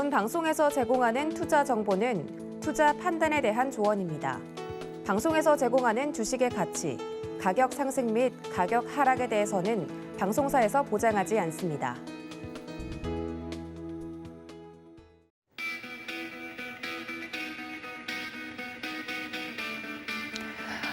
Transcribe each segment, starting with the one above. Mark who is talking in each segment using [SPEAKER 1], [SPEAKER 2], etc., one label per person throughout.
[SPEAKER 1] 본 방송에서 제공하는 투자 정보는 투자 판단에 대한 조언입니다. 방송에서 제공하는 주식의 가치, 가격 상승 및 가격 하락에 대해서는 방송사에서 보장하지 않습니다.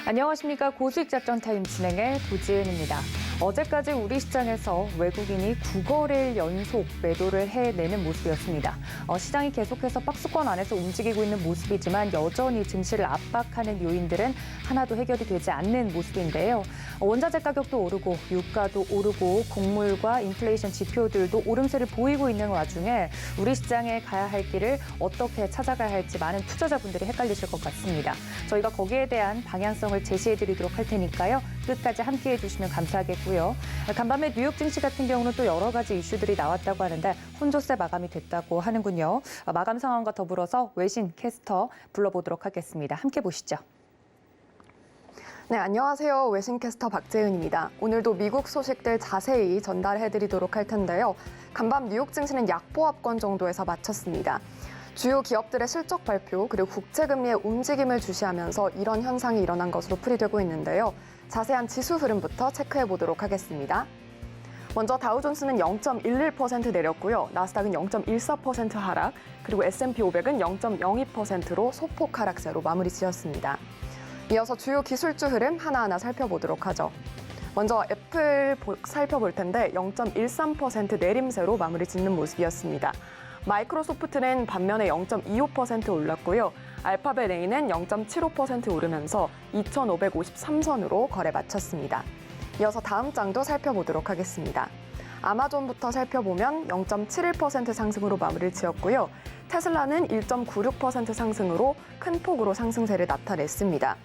[SPEAKER 2] 안녕하십니까. 고수익 작전 타임 진행의 도지은입니다. 어제까지 우리 시장에서 외국인이 9거래일 연속 매도를 해내는 모습이었습니다. 시장이 계속해서 박스권 안에서 움직이고 있는 모습이지만 여전히 증시를 압박하는 요인들은 하나도 해결이 되지 않는 모습인데요. 원자재 가격도 오르고 유가도 오르고 곡물과 인플레이션 지표들도 오름세를 보이고 있는 와중에 우리 시장에 가야 할 길을 어떻게 찾아가야 할지 많은 투자자분들이 헷갈리실 것 같습니다. 저희가 거기에 대한 방향성을 제시해드리도록 할 테니까요. 끝까지 함께해 주시면 감사하겠고요. 간밤에 뉴욕 증시 같은 경우는 또 여러 가지 이슈들이 나왔다고 하는데 혼조세 마감이 됐다고 하는군요. 마감 상황과 더불어서 외신 캐스터 불러보도록 하겠습니다. 함께 보시죠.
[SPEAKER 3] 네, 안녕하세요. 외신캐스터 박재은입니다. 오늘도 미국 소식들 자세히 전달해드리도록 할 텐데요. 간밤 뉴욕 증시는 약보합권 정도에서 마쳤습니다. 주요 기업들의 실적 발표 그리고 국채금리의 움직임을 주시하면서 이런 현상이 일어난 것으로 풀이되고 있는데요. 자세한 지수 흐름부터 체크해 보도록 하겠습니다. 먼저 다우존스는 0.11% 내렸고요. 나스닥은 0.14% 하락, 그리고 S&P 500은 0.02%로 소폭 하락세로 마무리 지었습니다. 이어서 주요 기술주 흐름 하나하나 살펴보도록 하죠. 먼저 애플 살펴볼 텐데 0.13% 내림세로 마무리 짓는 모습이었습니다. 마이크로소프트는 반면에 0.25% 올랐고요. 알파벳 A는 0.75% 오르면서 2,553선으로 거래 마쳤습니다. 이어서 다음 장도 살펴보도록 하겠습니다. 아마존부터 살펴보면 0.71% 상승으로 마무리를 지었고요. 테슬라는 1.96% 상승으로 큰 폭으로 상승세를 나타냈습니다.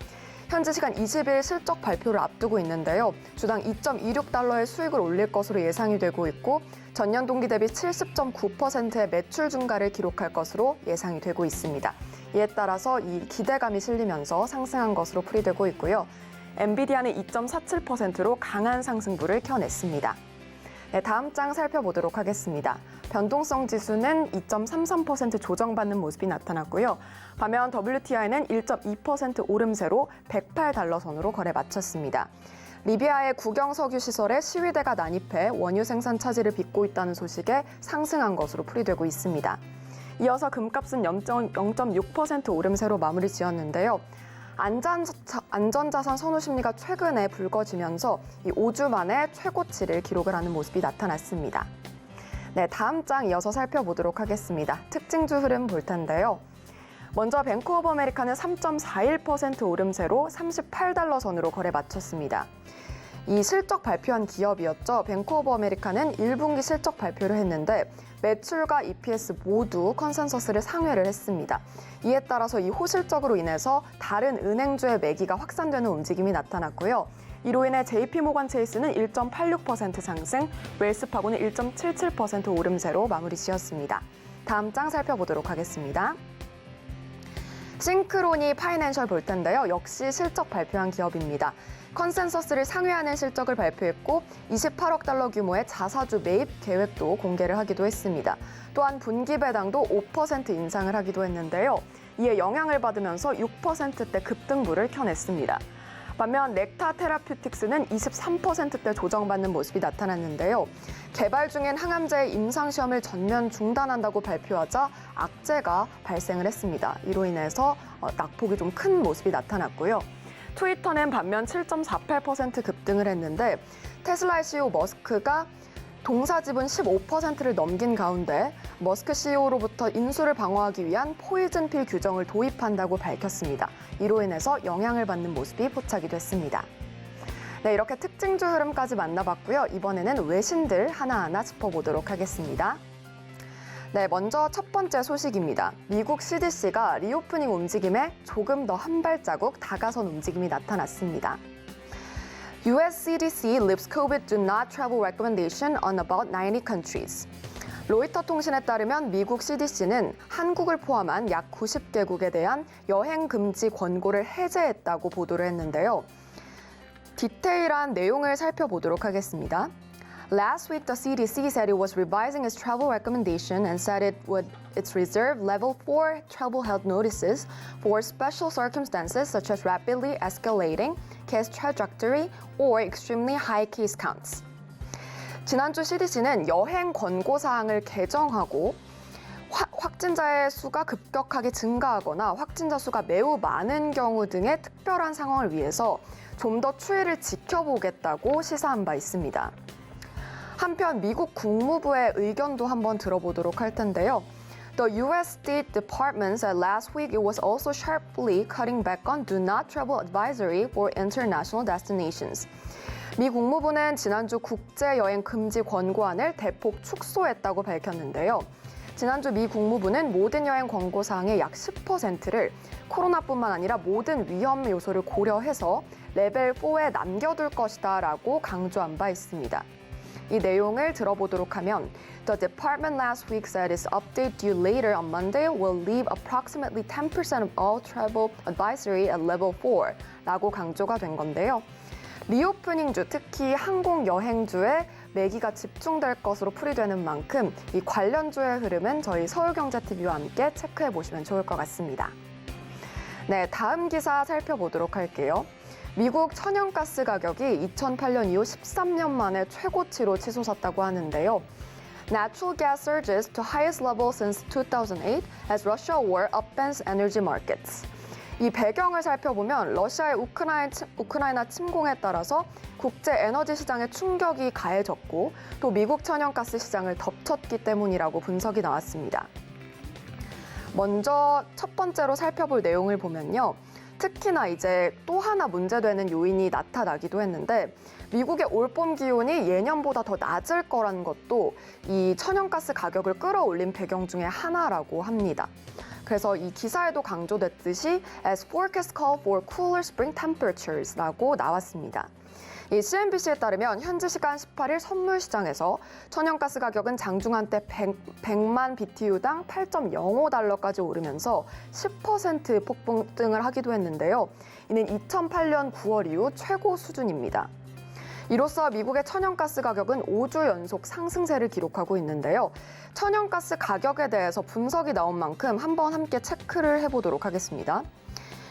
[SPEAKER 3] 현지 시간 20일 실적 발표를 앞두고 있는데요. 주당 2.26달러의 수익을 올릴 것으로 예상이 되고 있고 전년 동기 대비 70.9%의 매출 증가를 기록할 것으로 예상이 되고 있습니다. 이에 따라서 이 기대감이 실리면서 상승한 것으로 풀이되고 있고요. 엔비디아는 2.47%로 강한 상승부를 켜냈습니다. 네, 다음 장 살펴보도록 하겠습니다. 변동성 지수는 2.33% 조정받는 모습이 나타났고요. 반면 WTI는 1.2% 오름세로 108달러 선으로 거래 마쳤습니다. 리비아의 국영석유 시설에 시위대가 난입해 원유 생산 차질을 빚고 있다는 소식에 상승한 것으로 풀이되고 있습니다. 이어서 금값은 0.6% 오름세로 마무리 지었는데요. 안전자산 선호 심리가 최근에 불거지면서 이 5주 만에 최고치를 기록을 하는 모습이 나타났습니다. 네, 다음 장 이어서 살펴보도록 하겠습니다. 특징주 흐름 볼 텐데요. 먼저 뱅크 오브 아메리카는 3.41% 오름세로 38달러 선으로 거래 마쳤습니다. 이 실적 발표한 기업이었죠. 뱅크 오브 아메리카는 1분기 실적 발표를 했는데 매출과 EPS 모두 컨센서스를 상회를 했습니다. 이에 따라서 이 호실적으로 인해서 다른 은행주의 매기가 확산되는 움직임이 나타났고요. 이로 인해 JP모건 체이스는 1.86% 상승, 웰스파고는 1.77% 오름세로 마무리 지었습니다. 다음 장 살펴보도록 하겠습니다. 싱크로니 파이낸셜 볼 텐데요. 역시 실적 발표한 기업입니다. 컨센서스를 상회하는 실적을 발표했고 28억 달러 규모의 자사주 매입 계획도 공개를 하기도 했습니다. 또한 분기 배당도 5% 인상을 하기도 했는데요. 이에 영향을 받으면서 6%대 급등부를 켜냈습니다. 반면 넥타 테라퓨틱스는 23%대 조정받는 모습이 나타났는데요. 개발 중인 항암제의 임상시험을 전면 중단한다고 발표하자 악재가 발생을 했습니다. 이로 인해서 낙폭이 좀 큰 모습이 나타났고요. 트위터는 반면 7.48% 급등을 했는데 테슬라의 CEO 머스크가 동사 지분 15%를 넘긴 가운데 머스크 CEO로부터 인수를 방어하기 위한 포이즌필 규정을 도입한다고 밝혔습니다. 이로 인해서 영향을 받는 모습이 포착이 됐습니다. 네, 이렇게 특징주 흐름까지 만나봤고요. 이번에는 외신들 하나하나 짚어보도록 하겠습니다. 네, 먼저 첫 번째 소식입니다. 미국 CDC가 리오프닝 움직임에 조금 더 한 발자국 다가선 움직임이 나타났습니다. US CDC lifts COVID do not travel recommendation on about 90 countries. 로이터 통신에 따르면 미국 CDC는 한국을 포함한 약 90개국에 대한 여행 금지 권고를 해제했다고 보도를 했는데요. 디테일한 내용을 살펴보도록 하겠습니다. Last week, the CDC said it was revising its travel recommendation and said it's reserved level 4 travel health notices for special circumstances such as rapidly escalating case trajectory or extremely high case counts. 지난주 CDC는 여행 권고 사항을 개정하고 확진자의 수가 급격하게 증가하거나 확진자 수가 매우 많은 경우 등의 특별한 상황을 위해서 좀 더 추이를 지켜보겠다고 시사한 바 있습니다. 한편 미국 국무부의 의견도 한번 들어보도록 할 텐데요. The U.S. State Department said last week it was also sharply cutting back on do not travel advisory for international destinations. 미 국무부는 지난주 국제여행 금지 권고안을 대폭 축소했다고 밝혔는데요. 지난주 미 국무부는 모든 여행 권고사항의 약 10%를 코로나뿐만 아니라 모든 위험 요소를 고려해서 레벨 4에 남겨둘 것이다라고 강조한 바 있습니다. 이 내용을 들어보도록 하면 The department last week said its update due later on Monday will leave approximately 10% of all travel advisory at level 4라고 강조가 된 건데요. 리오프닝주, 특히 항공 여행주에 매기가 집중될 것으로 풀이되는 만큼 이 관련주의 흐름은 저희 서울경제TV와 함께 체크해 보시면 좋을 것 같습니다. 네, 다음 기사 살펴보도록 할게요. 미국 천연가스 가격이 2008년 이후 13년 만에 최고치로 치솟았다고 하는데요. Natural gas surges to highest level since 2008 as Russia war upends energy markets. 이 배경을 살펴보면 러시아의 우크라이나 침공에 따라서 국제 에너지 시장에 충격이 가해졌고 또 미국 천연가스 시장을 덮쳤기 때문이라고 분석이 나왔습니다. 먼저 첫 번째로 살펴볼 내용을 보면요. 특히나 이제 또 하나 문제되는 요인이 나타나기도 했는데 미국의 올봄 기온이 예년보다 더 낮을 거라는 것도 이 천연가스 가격을 끌어올린 배경 중에 하나라고 합니다. 그래서 이 기사에도 강조됐듯이 as forecast call for cooler spring temperatures라고 나왔습니다. 이 CNBC에 따르면 현지 시간 18일 선물 시장에서 천연가스 가격은 장중한 때 100만 BTU당 8.05달러까지 오르면서 10% 폭등을 하기도 했는데요. 이는 2008년 9월 이후 최고 수준입니다. 이로써 미국의 천연가스 가격은 5주 연속 상승세를 기록하고 있는데요. 천연가스 가격에 대해서 분석이 나온 만큼 한번 함께 체크를 해보도록 하겠습니다.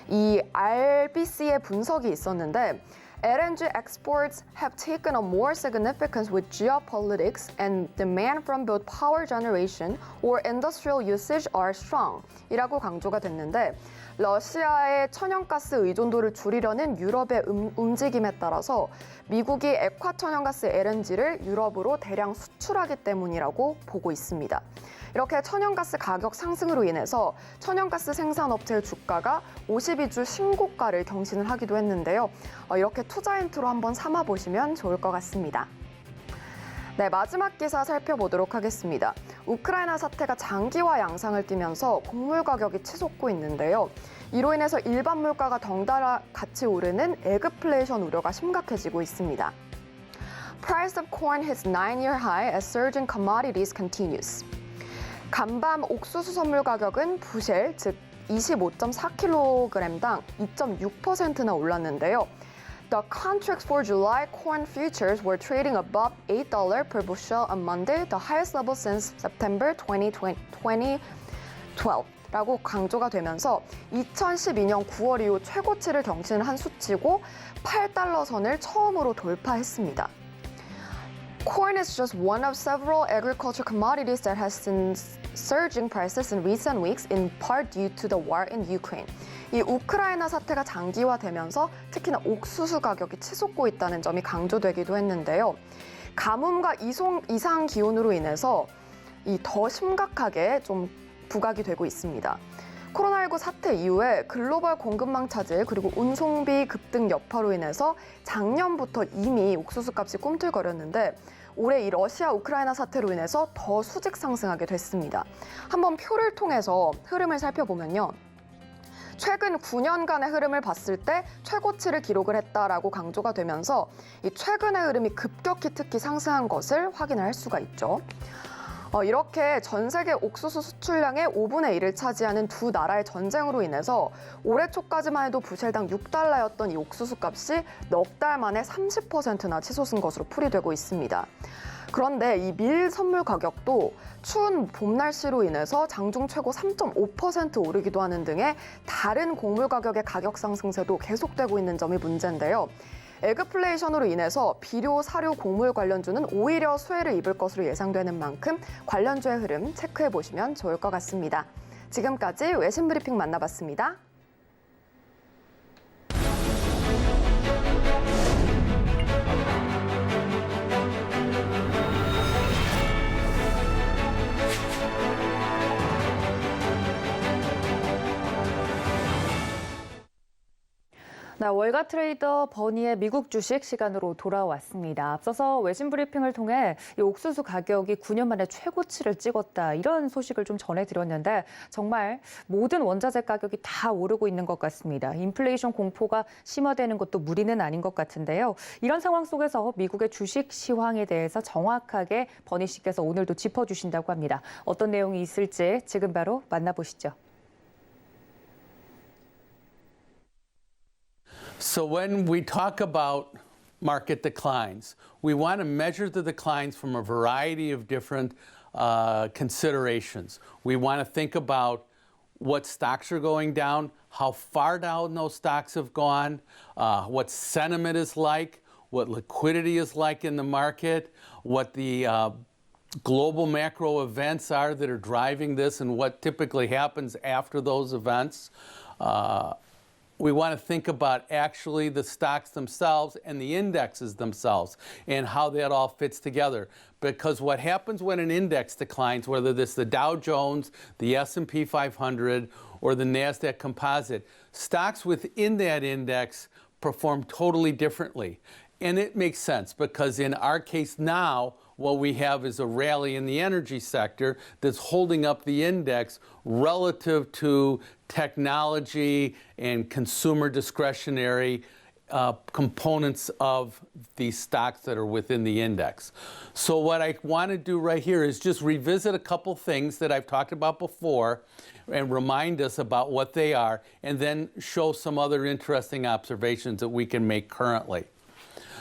[SPEAKER 3] 이 RBC의 분석이 있었는데 LNG exports have taken a more significance with geopolitics and demand from both power generation or industrial usage are strong 이라고 강조가 됐는데 러시아의 천연가스 의존도를 줄이려는 유럽의 움직임에 따라서 미국이 액화 천연가스 LNG를 유럽으로 대량 수출하기 때문이라고 보고 있습니다. 이렇게 천연가스 가격 상승으로 인해서 천연가스 생산업체의 주가가 52주 신고가를 경신을 하기도 했는데요. 이렇게 투자 힌트로 한번 삼아보시면 좋을 것 같습니다. 네, 마지막 기사 살펴보도록 하겠습니다. 우크라이나 사태가 장기화 양상을 띠면서 곡물 가격이 치솟고 있는데요. 이로 인해서 일반 물가가 덩달아 같이 오르는 에그플레이션 우려가 심각해지고 있습니다. Price of corn hits 9-year high as surging commodities continues. 간밤 옥수수 선물 가격은 부실, 즉 25.4kg당 2.6%나 올랐는데요. The contracts for July corn futures were trading above $8 per bushel on Monday, the highest level since September 2012라고 강조가 되면서 2012년 9월 이후 최고치를 경신한 수치고 $8 선을 처음으로 돌파했습니다. Corn is just one of several agriculture commodities that has seen surging prices in recent weeks, in part due to the war in Ukraine. 이 우크라이나 사태가 장기화되면서 특히나 옥수수 가격이 치솟고 있다는 점이 강조되기도 했는데요. 가뭄과 이상 기온으로 인해서 더 심각하게 좀 부각이 되고 있습니다. 코로나19 사태 이후에 글로벌 공급망 차질 그리고 운송비 급등 여파로 인해서 작년부터 이미 옥수수 값이 꿈틀거렸는데 올해 이 러시아 우크라이나 사태로 인해서 더 수직 상승하게 됐습니다. 한번 표를 통해서 흐름을 살펴보면요. 최근 9년간의 흐름을 봤을 때 최고치를 기록을 했다라고 강조가 되면서 이 최근의 흐름이 급격히 특히 상승한 것을 확인할 수가 있죠. 이렇게 전 세계 옥수수 수출량의 5분의 1을 차지하는 두 나라의 전쟁으로 인해서 올해 초까지만 해도 부실당 6달러였던 이 옥수수 값이 넉 달 만에 30%나 치솟은 것으로 풀이되고 있습니다. 그런데 이 밀 선물 가격도 추운 봄 날씨로 인해서 장중 최고 3.5% 오르기도 하는 등의 다른 곡물 가격의 가격 상승세도 계속되고 있는 점이 문제인데요. 에그플레이션으로 인해서 비료, 사료, 곡물 관련주는 오히려 수혜를 입을 것으로 예상되는 만큼 관련주의 흐름 체크해 보시면 좋을 것 같습니다. 지금까지 외신 브리핑 만나봤습니다.
[SPEAKER 2] 네, 월가 트레이더 버니의 미국 주식 시간으로 돌아왔습니다. 앞서서 외신 브리핑을 통해 이 옥수수 가격이 9년 만에 최고치를 찍었다, 이런 소식을 좀 전해드렸는데 정말 모든 원자재 가격이 다 오르고 있는 것 같습니다. 인플레이션 공포가 심화되는 것도 무리는 아닌 것 같은데요. 이런 상황 속에서 미국의 주식 시황에 대해서 정확하게 버니 씨께서 오늘도 짚어주신다고 합니다. 어떤 내용이 있을지 지금 바로 만나보시죠.
[SPEAKER 4] So when we talk about market declines, we want to measure the declines from a variety of different considerations. We want to think about what stocks are going down, how far down those stocks have gone, what sentiment is like, what liquidity is like in the market, what the global macro events are that are driving this, and what typically happens after those events. We want to think about actually the stocks themselves and the indexes themselves and how that all fits together. Because what happens when an index declines, whether it's the Dow Jones, the S&P 500, or the NASDAQ Composite, stocks within that index perform totally differently. And it makes sense because in our case now, what we have is a rally in the energy sector that's holding up the index relative to technology and consumer discretionary components of the stocks that are within the index. So what I want to do right here is just revisit a couple things that I've talked about before and remind us about what they are, and then show some other interesting observations that we can make currently.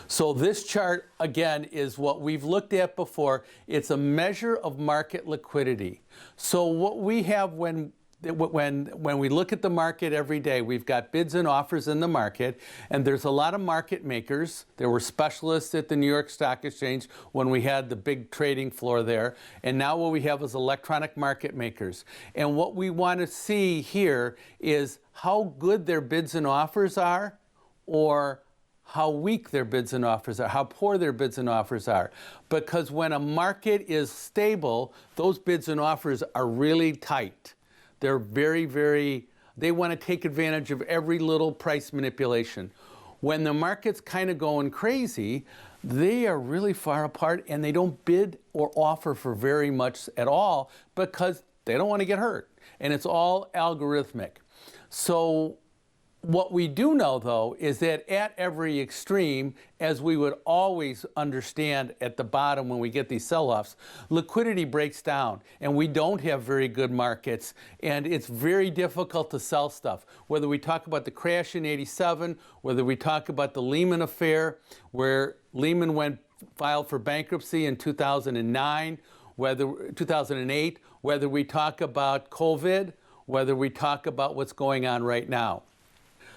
[SPEAKER 4] So this chart, again, is what we've looked at before. It's a measure of market liquidity. So what we have when we look at the market every day, we've got bids and offers in the market, and there's a lot of market makers. There were specialists at the New York Stock Exchange when we had the big trading floor there, and now what we have is electronic market makers. And what we want to see here is how good their bids and offers are, or how weak their bids and offers are, how poor their bids and offers are. Because when a market is stable, those bids and offers are really tight. They're they want to take advantage of every little price manipulation. When the market's kind of going crazy, they are really far apart and they don't bid or offer for very much at all because they don't want to get hurt. And it's all algorithmic. So what we do know, though, is that at every extreme, as we would always understand at the bottom when we get these sell-offs, liquidity breaks down, and we don't have very good markets, and it's very difficult to sell stuff. Whether we talk about the crash in '87, whether we talk about the Lehman affair, where Lehman filed for bankruptcy in 2009, 2008, whether we talk about COVID, whether we talk about what's going on right now.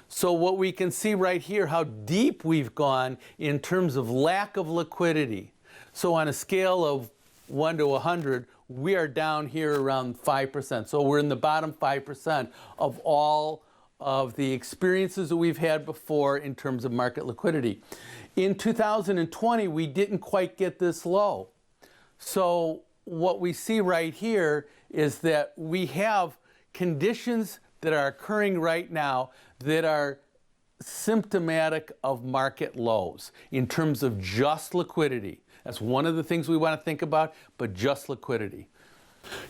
[SPEAKER 4] So what we can see right here, how deep we've gone in terms of lack of liquidity. So on a scale of 1 to 100, we are down here around 5%. So we're in the bottom 5% of all of the experiences that we've had before in terms of market liquidity. In 2020, we didn't quite get this low. So what we see right here is that we have conditions that are occurring right now that are symptomatic of market lows in terms of just liquidity. That's one of the things we want to think about, but just liquidity.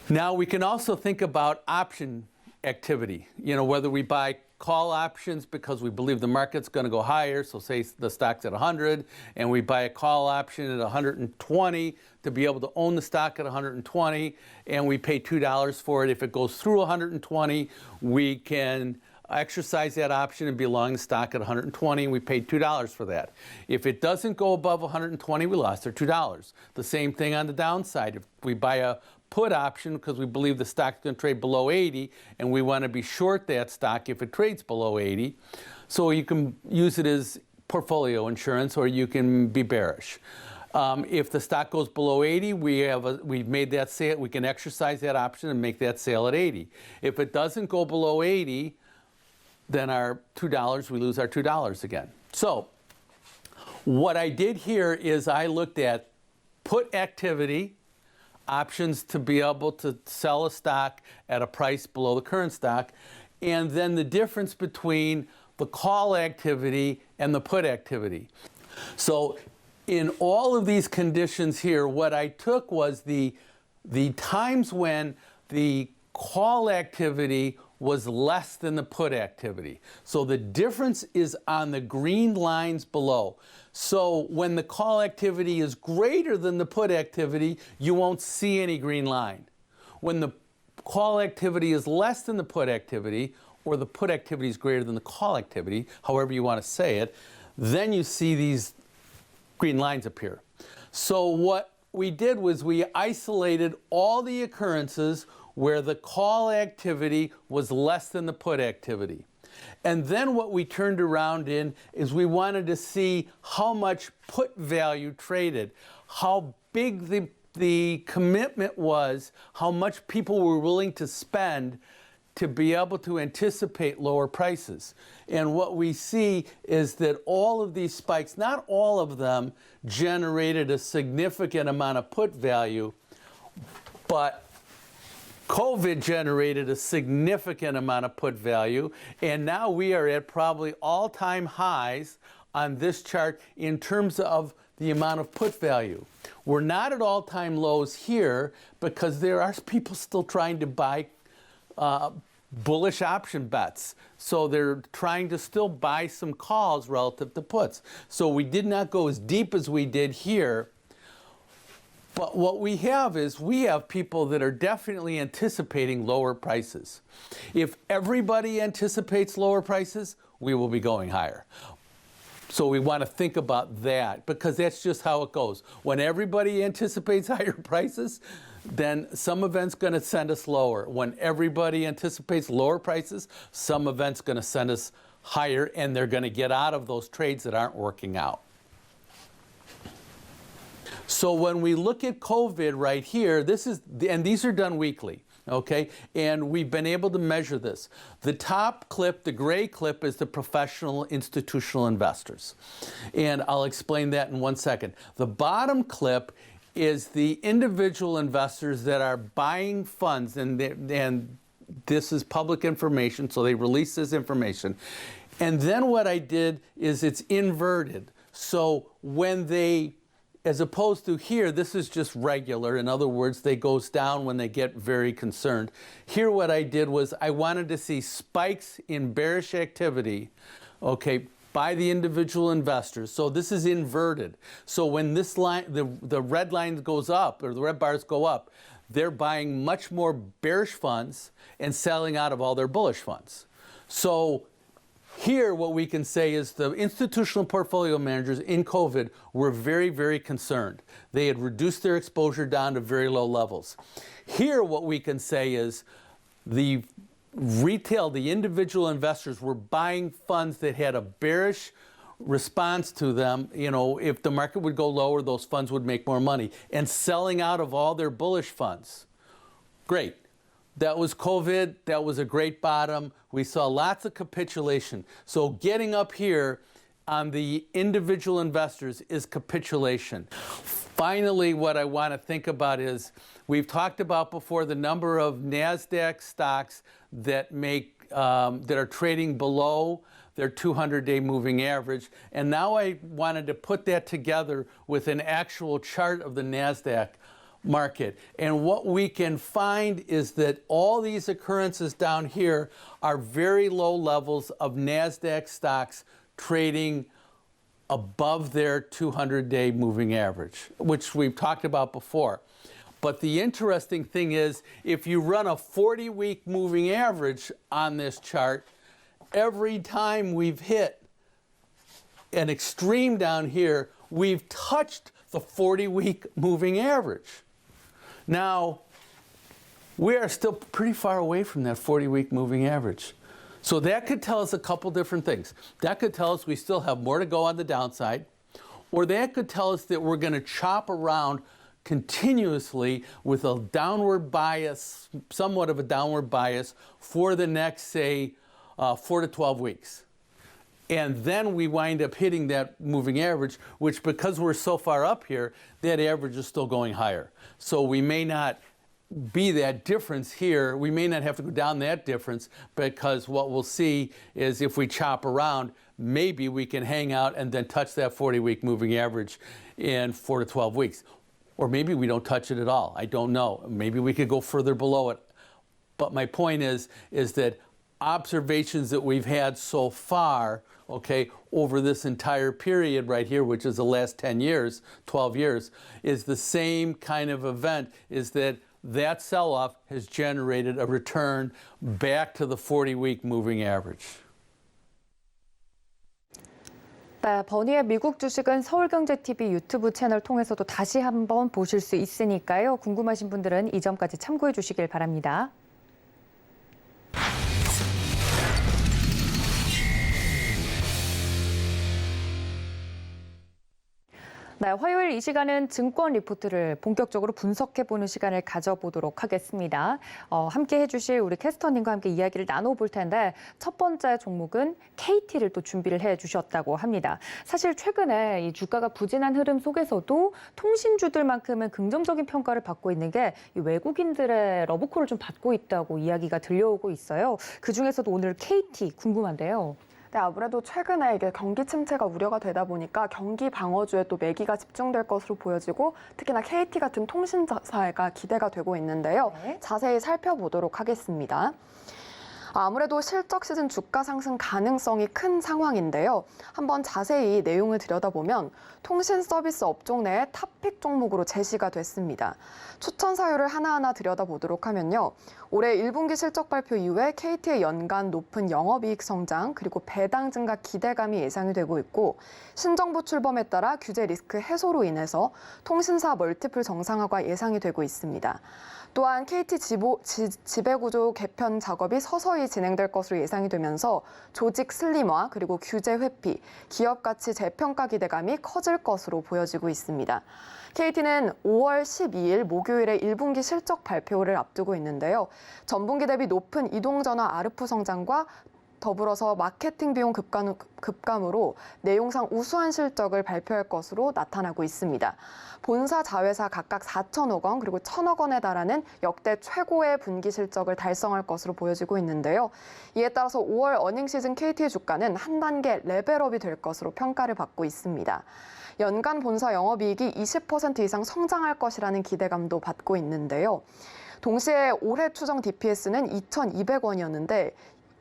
[SPEAKER 4] Now we can also think about option activity, whether we buy call options because we believe the market's going to go higher. So say the stock's at 100 and we buy a call option at 120 to be able to own the stock at 120, and we pay $2 for it. If it goes through 120, we can exercise that option and be long the stock at 120, and we paid $2 for that. If it doesn't go above 120, we lost our $2. The same thing on the downside. If we buy a put option because we believe the stock's going to trade below 80 and we want to be short that stock if it trades below 80. So you can use it as portfolio insurance, or you can be bearish. If the stock goes below 80, we've made that sale. We can exercise that option and make that sale at 80. If it doesn't go below 80, then our $2, we lose our $2 again. So what I did here is I looked at put activity, options to be able to sell a stock at a price below the current stock, and then the difference between the call activity and the put activity. So in all of these conditions here, what I took was the times when the call activity was less than the put activity. So the difference is on the green lines below. So when the call activity is greater than the put activity, you won't see any green line. When the call activity is less than the put activity, or the put activity is greater than the call activity, however you want to say it, then you see these green lines appear. So what we did was we isolated all the occurrences where the call activity was less than the put activity. And then what we turned around in is we wanted to see how much put value traded, how big the commitment was, how much people were willing to spend to be able to anticipate lower prices. And what we see is that all of these spikes, not all of them generated a significant amount of put value, but COVID generated a significant amount of put value, and now we are at probably all-time highs on this chart in terms of the amount of put value. We're not at all-time lows here because there are people still trying to buy bullish option bets. So they're trying to still buy some calls relative to puts. So we did not go as deep as we did here. But what we have is we have people that are definitely anticipating lower prices. If everybody anticipates lower prices, we will be going higher. So we want to think about that because that's just how it goes. When everybody anticipates higher prices, then some event's going to send us lower. When everybody anticipates lower prices, some event's going to send us higher, and they're going to get out of those trades that aren't working out. So when we look at COVID right here, and these are done weekly, okay? And we've been able to measure this. The top clip, the gray clip, is the professional institutional investors. And I'll explain that in 1 second. The bottom clip is the individual investors that are buying funds, and this is public information, so they release this information. And then what I did is it's inverted. So when they, as opposed to here, this is just regular. In other words, they goes down when they get very concerned. Here what I did was I wanted to see spikes in bearish activity, okay, by the individual investors. So this is inverted. So when this line, the red line goes up, or the red bars go up, they're buying much more bearish funds and selling out of all their bullish funds. So here, what we can say is the institutional portfolio managers in COVID were very, very concerned. They had reduced their exposure down to very low levels. Here, what we can say is the retail, the individual investors were buying funds that had a bearish response to them. You know, if the market would go lower, those funds would make more money, and selling out of all their bullish funds. Great. That was COVID. That was a great bottom. We saw lots of capitulation. So getting up here on the individual investors is capitulation. Finally, what I want to think about is we've talked about before the number of NASDAQ stocks that are trading below their 200-day moving average. And now I wanted to put that together with an actual chart of the NASDAQ market. And what we can find is that all these occurrences down here are very low levels of NASDAQ stocks trading above their 200-day moving average, which we've talked about before. But the interesting thing is, if you run a 40-week moving average on this chart, every time we've hit an extreme down here, we've touched the 40-week moving average. Now, we are still pretty far away from that 40-week moving average. So that could tell us a couple different things. That could tell us we still have more to go on the downside, or that could tell us that we're going to chop around continuously with a downward bias, somewhat of a downward bias, for the next, say, 4 to 12 weeks. And then we wind up hitting that moving average, which, because we're so far up here, that average is still going higher. So we may not be that difference here. We may not have to go down that difference, because what we'll see is if we chop around, maybe we can hang out and then touch that 40-week moving average in 4 to 12 weeks. Or maybe we don't touch it at all. I don't know. Maybe we could go further below it. But my point is that observations that we've had so far, okay, over this entire period right here, which is the last 10 years, 12 years, is the same kind of event, is that sell-off has generated a return back to the 40-week moving average.
[SPEAKER 2] 네, 버니의 미국 주식은 서울경제TV 유튜브 채널 통해서도 다시 한번 보실 수 있으니까요. 궁금하신 분들은 이 점까지 참고해 주시길 바랍니다. 네, 화요일 이 시간은 증권 리포트를 본격적으로 분석해보는 시간을 가져보도록 하겠습니다. 함께 해주실 우리 캐스터님과 함께 이야기를 나눠볼 텐데, 첫 번째 종목은 KT를 또 준비를 해주셨다고 합니다. 사실 최근에 이 주가가 부진한 흐름 속에서도 통신주들만큼은 긍정적인 평가를 받고 있는 게 이 외국인들의 러브콜을 좀 받고 있다고 이야기가 들려오고 있어요. 그중에서도 오늘 KT 궁금한데요.
[SPEAKER 3] 네, 아무래도 최근에 이게 경기 침체가 우려가 되다 보니까 경기 방어주에 또 매기가 집중될 것으로 보여지고, 특히나 KT 같은 통신사가 기대가 되고 있는데요.
[SPEAKER 2] 네.
[SPEAKER 3] 자세히 살펴보도록 하겠습니다. 아무래도 실적 시즌 주가 상승 가능성이 큰 상황인데요. 한번 자세히 내용을 들여다보면 통신 서비스 업종 내의 탑픽 종목으로 제시가 됐습니다. 추천 사유를 하나하나 들여다보도록 하면요. 올해 1분기 실적 발표 이후에 KT의 연간 높은 영업이익 성장, 그리고 배당 증가 기대감이 예상이 되고 있고, 신정부 출범에 따라 규제 리스크 해소로 인해서 통신사 멀티플 정상화가 예상이 되고 있습니다. 또한 KT 지배구조 개편 작업이 서서히 진행될 것으로 예상이 되면서 조직 슬림화, 그리고 규제 회피, 기업 가치 재평가 기대감이 커질 것으로 보여지고 있습니다. KT는 5월 12일 목요일에 1분기 실적 발표를 앞두고 있는데요. 전분기 대비 높은 이동전화 ARPU 성장과 더불어서 마케팅 비용 급감으로 내용상 우수한 실적을 발표할 것으로 나타나고 있습니다. 본사 자회사 각각 4천억 원 그리고 1천억 원에 달하는 역대 최고의 분기 실적을 달성할 것으로 보여지고 있는데요. 이에 따라서 5월 어닝 시즌 KT의 주가는 한 단계 레벨업이 될 것으로 평가를 받고 있습니다. 연간 본사 영업이익이 20% 이상 성장할 것이라는 기대감도 받고 있는데요. 동시에 올해 추정 DPS는 2,200원이었는데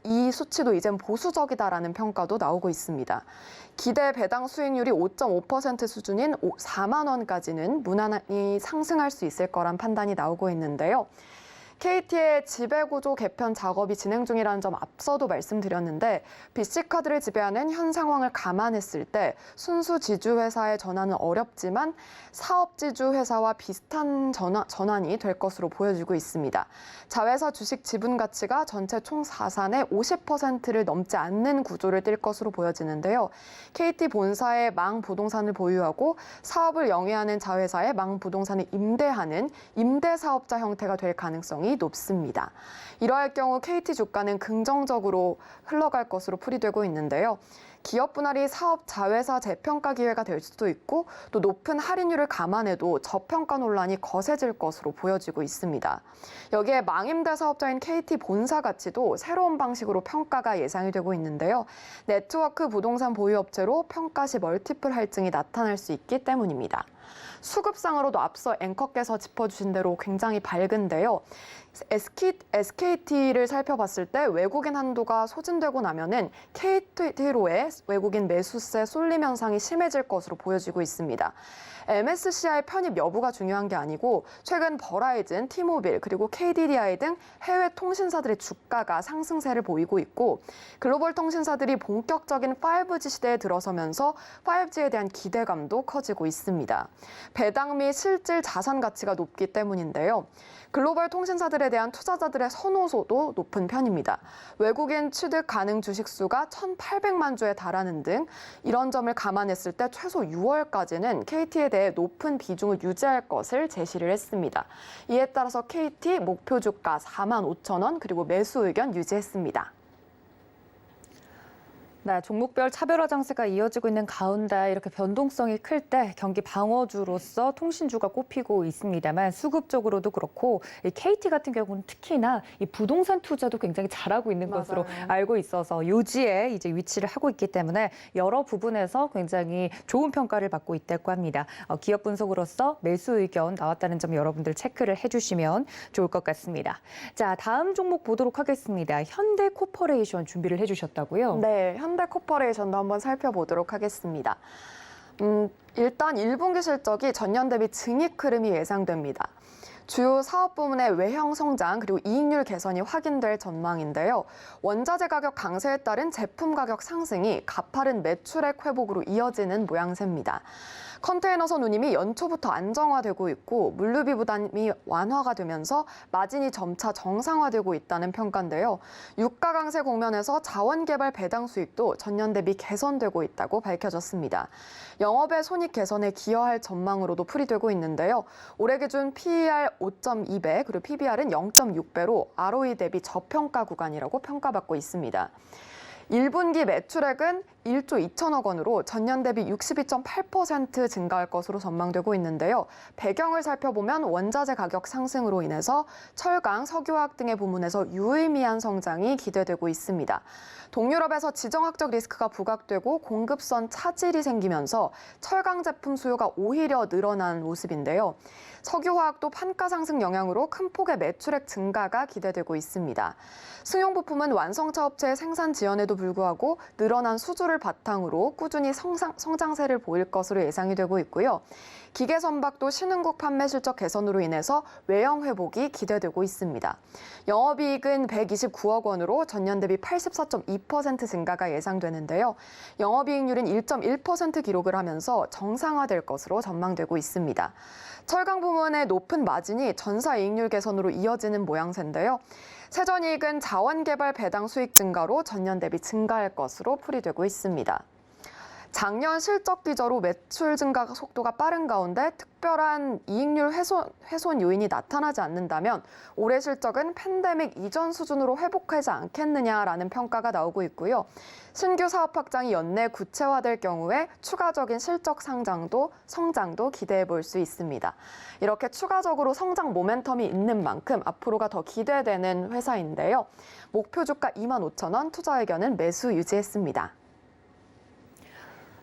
[SPEAKER 3] 이 수치도 이젠 보수적이다라는 평가도 나오고 있습니다. 기대 배당 수익률이 5.5% 수준인 4만 원까지는 무난히 상승할 수 있을 거란 판단이 나오고 있는데요. KT의 지배구조 개편 작업이 진행 중이라는 점 앞서도 말씀드렸는데, BC카드를 지배하는 현 상황을 감안했을 때 순수 지주회사의 전환은 어렵지만 사업지주회사와 비슷한 전환이 될 것으로 보여지고 있습니다. 자회사 주식 지분 가치가 전체 총 자산의 50%를 넘지 않는 구조를 띌 것으로 보여지는데요. KT 본사의 망 부동산을 보유하고 사업을 영위하는 자회사의 망 부동산을 임대하는 임대사업자 형태가 될 가능성이 높습니다. 이러할 경우 KT 주가는 긍정적으로 흘러갈 것으로 풀이되고 있는데요. 기업 분할이 사업 자회사 재평가 기회가 될 수도 있고, 또 높은 할인율을 감안해도 저평가 논란이 거세질 것으로 보여지고 있습니다. 여기에 망임대 사업자인 KT 본사 가치도 새로운 방식으로 평가가 예상이 되고 있는데요. 네트워크 부동산 보유업체로 평가 시 멀티플 할증이 나타날 수 있기 때문입니다. 수급상으로도 앞서 앵커께서 짚어주신 대로 굉장히 밝은데요. SKT를 살펴봤을 때 외국인 한도가 소진되고 나면은 KT로의 외국인 매수세 쏠림 현상이 심해질 것으로 보여지고 있습니다. MSCI 편입 여부가 중요한 게 아니고 최근 버라이즌, T모빌 그리고 KDDI 등 해외 통신사들의 주가가 상승세를 보이고 있고 글로벌 통신사들이 본격적인 5G 시대에 들어서면서 5G에 대한 기대감도 커지고 있습니다. 배당 및 실질 자산 가치가 높기 때문인데요. 글로벌 통신사들에 대한 투자자들의 선호도도 높은 편입니다. 외국인 취득 가능 주식 수가 1,800만 주에 달하는 등 이런 점을 감안했을 때 최소 6월까지는 KT에 대해 높은 비중을 유지할 것을 제시를 했습니다. 이에 따라서 KT 목표 주가 45,000원 그리고 매수 의견 유지했습니다.
[SPEAKER 2] 네, 종목별 차별화 장세가 이어지고 있는 가운데 이렇게 변동성이 클 때 경기 방어주로서 통신주가 꼽히고 있습니다만 수급적으로도 그렇고 이 KT 같은 경우는 특히나 이 부동산 투자도 굉장히 잘하고 있는 것으로 알고 있어서 요지에 이제 위치를 하고 있기 때문에 여러 부분에서 굉장히 좋은 평가를 받고 있다고 합니다. 기업 분석으로서 매수 의견 나왔다는 점 여러분들 체크를 해주시면 좋을 것 같습니다. 자, 다음 종목 보도록 하겠습니다. 현대코퍼레이션 준비를 해주셨다고요?
[SPEAKER 3] 네, 현대코퍼레이션도 한번 살펴보도록 하겠습니다. 일단 1분기 실적이 전년 대비 증익 흐름이 예상됩니다. 주요 사업 부문의 외형 성장 그리고 이익률 개선이 확인될 전망인데요. 원자재 가격 강세에 따른 제품 가격 상승이 가파른 매출액 회복으로 이어지는 모양새입니다. 컨테이너선 운임이 연초부터 안정화되고 있고 물류비 부담이 완화가 되면서 마진이 점차 정상화되고 있다는 평가인데요. 유가 강세 국면에서 자원개발 배당 수익도 전년 대비 개선되고 있다고 밝혀졌습니다. 영업의 손익 개선에 기여할 전망으로도 풀이되고 있는데요. 올해 기준 PER 5.2배 그리고 PBR은 0.6배로 ROE 대비 저평가 구간이라고 평가받고 있습니다. 1분기 매출액은 1조 2천억 원으로 전년 대비 62.8% 증가할 것으로 전망되고 있는데요. 배경을 살펴보면 원자재 가격 상승으로 인해서 철강, 석유화학 등의 부문에서 유의미한 성장이 기대되고 있습니다. 동유럽에서 지정학적 리스크가 부각되고 공급선 차질이 생기면서 철강 제품 수요가 오히려 늘어난 모습인데요. 석유화학도 판가 상승 영향으로 큰 폭의 매출액 증가가 기대되고 있습니다. 승용부품은 완성차 업체의 생산 지연에도 불구하고 늘어난 수주를 바탕으로 꾸준히 성장세를 보일 것으로 예상이 되고 있고요. 기계선박도 신흥국 판매 실적 개선으로 인해서 외형 회복이 기대되고 있습니다. 영업이익은 129억 원으로 전년 대비 84.2% 증가가 예상되는데요. 영업이익률은 1.1% 기록을 하면서 정상화될 것으로 전망되고 있습니다. 철강 부문의 높은 마진이 전사 이익률 개선으로 이어지는 모양새인데요. 세전이익은 자원개발 배당 수익 증가로 전년 대비 증가할 것으로 풀이되고 있습니다. 작년 실적 비저로 매출 증가 속도가 빠른 가운데 특별한 이익률 훼손 요인이 나타나지 않는다면 올해 실적은 팬데믹 이전 수준으로 회복하지 않겠느냐라는 평가가 나오고 있고요. 신규 사업 확장이 연내 구체화될 경우에 추가적인 실적 성장도 기대해 볼 수 있습니다. 이렇게 추가적으로 성장 모멘텀이 있는 만큼 앞으로가 더 기대되는 회사인데요. 목표 주가 25,000원, 투자 의견은 매수 유지했습니다.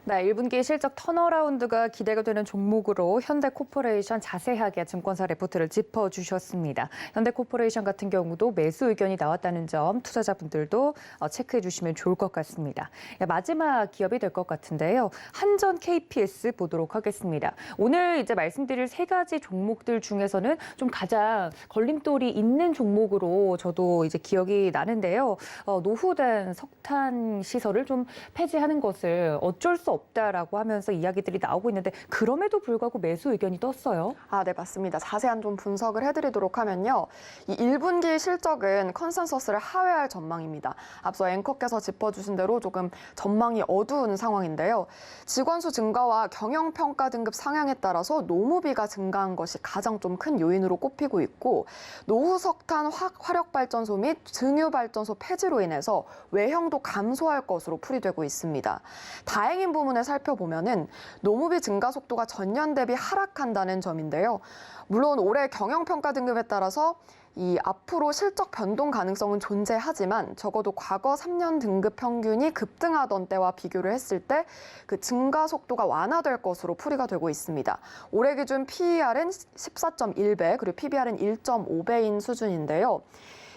[SPEAKER 2] 네, 1분기 실적 턴어라운드가 기대가 되는 종목으로 현대코퍼레이션 자세하게 증권사 레포트를 짚어주셨습니다. 현대코퍼레이션 같은 경우도 매수 의견이 나왔다는 점 투자자분들도 체크해 주시면 좋을 것 같습니다. 마지막 기업이 될 것 같은데요. 한전 KPS 보도록 하겠습니다. 오늘 이제 말씀드릴 세 가지 종목들 중에서는 좀 가장 걸림돌이 있는 종목으로 저도 이제 기억이 나는데요. 노후된 석탄 시설을 좀 폐지하는 것을 어쩔 수 없다라고 하면서 이야기들이 나오고 있는데 그럼에도 불구하고 매수 의견이 떴어요.
[SPEAKER 3] 네, 맞습니다. 자세한 좀 분석을 해드리도록 하면요. 이 1분기 실적은 컨센서스를 하회할 전망입니다. 앞서 앵커께서 짚어주신 대로 조금 전망이 어두운 상황인데요. 직원 수 증가와 경영평가 등급 상향에 따라서 노무비가 증가한 것이 가장 좀 큰 요인으로 꼽히고 있고 노후 석탄 화력발전소 및 증유발전소 폐지로 인해서 외형도 감소할 것으로 풀이되고 있습니다. 다행인 부분을 살펴보면은 노무비 증가 속도가 전년 대비 하락한다는 점인데요. 물론 올해 경영평가 등급에 따라서 이 앞으로 실적 변동 가능성은 존재하지만 적어도 과거 3년 등급 평균이 급등하던 때와 비교를 했을 때 그 증가 속도가 완화될 것으로 풀이가 되고 있습니다. 올해 기준 PER은 14.1배, 그리고 PBR은 1.5배인 수준인데요.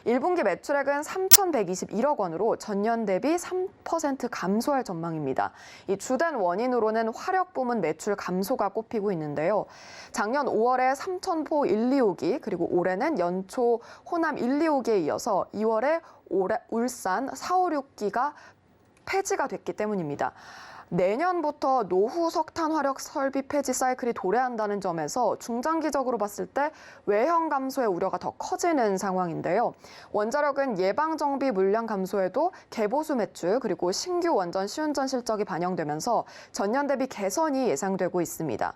[SPEAKER 3] 1분기 매출액은 3,121억 원으로 전년 대비 3% 감소할 전망입니다. 이 주된 원인으로는 화력 부문 매출 감소가 꼽히고 있는데요. 작년 5월에 삼천포 1, 2호기, 그리고 올해는 연초 호남 1, 2호기에 이어서 2월에 울산 4, 5, 6기가 폐지가 됐기 때문입니다. 내년부터 노후 석탄 화력 설비 폐지 사이클이 도래한다는 점에서 중장기적으로 봤을 때 외형 감소의 우려가 더 커지는 상황인데요. 원자력은 예방 정비 물량 감소에도 개보수 매출 그리고 신규 원전 시운전 실적이 반영되면서 전년 대비 개선이 예상되고 있습니다.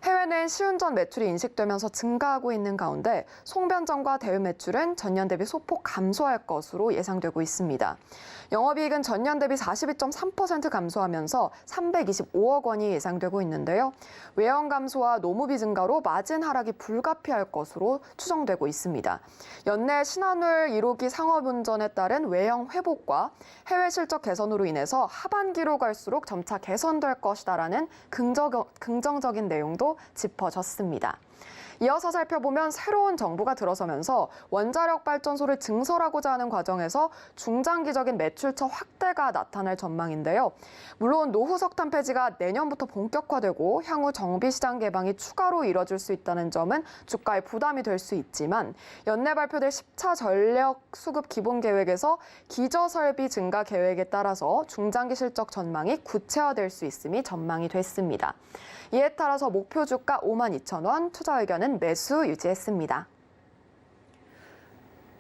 [SPEAKER 3] 해외는 시운전 매출이 인식되면서 증가하고 있는 가운데 송변전과 대유 매출은 전년 대비 소폭 감소할 것으로 예상되고 있습니다. 영업이익은 전년 대비 42.3% 감소하면서 325억 원이 예상되고 있는데요. 외형 감소와 노무비 증가로 마진 하락이 불가피할 것으로 추정되고 있습니다. 연내 신한울 1호기 상업운전에 따른 외형 회복과 해외 실적 개선으로 인해서 하반기로 갈수록 점차 개선될 것이다라는 긍정적인 내용도 짚어졌습니다. 이어서 살펴보면 새로운 정부가 들어서면서 원자력 발전소를 증설하고자 하는 과정에서 중장기적인 매출처 확대가 나타날 전망인데요. 물론 노후 석탄 폐지가 내년부터 본격화되고 향후 정비 시장 개방이 추가로 이뤄질 수 있다는 점은 주가에 부담이 될 수 있지만 연내 발표될 10차 전력 수급 기본 계획에서 기저 설비 증가 계획에 따라서 중장기 실적 전망이 구체화될 수 있음이 전망이 됐습니다. 이에 따라서 목표 주가 52,000원, 투자 의견은 매수 유지했습니다.